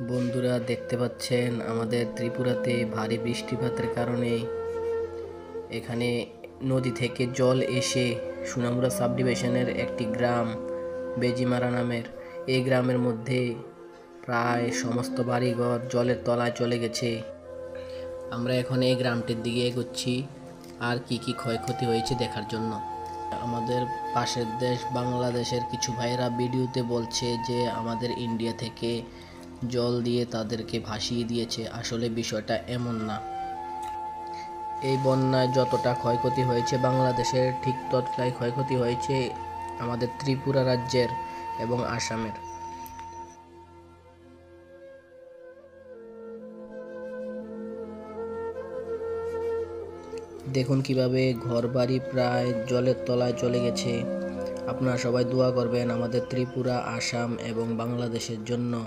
বন্ধুরা দেখতে পাচ্ছেন আমাদের ত্রিপুরাতে ভারী বৃষ্টিপাতের কারণে এখানে নদী থেকে জল এসে সোনামুড়া সাব ডিভিশনের একটি গ্রাম বেজিমারা নামের এই গ্রামের মধ্যে প্রায় সমস্ত বাড়িঘর জলের তলায় চলে গেছে। আমরা এখন এই গ্রামটির দিকে এগোচ্ছি আর কি ক্ষয়ক্ষতি হয়েছে দেখার জন্য। আমাদের পাশের দেশ বাংলাদেশের কিছু ভাইরা ভিডিওতে বলছে যে আমাদের ইন্ডিয়া থেকে জল দিয়ে তাদেরকে ভাসিয়ে দিয়েছে। আসলে বিষয়টা এমন না। এই বন্যায় যতটা ক্ষয়ক্ষতি হয়েছে বাংলাদেশের, ঠিক ততটাই ক্ষয়ক্ষতি হয়েছে আমাদের ত্রিপুরা রাজ্যের এবং আসামের। দেখুন কিভাবে ঘরবাড়ি প্রায় জলের তলায় চলে গেছে। আপনারা সবাই দোয়া করবেন আমাদের ত্রিপুরা, আসাম এবং বাংলাদেশের জন্য।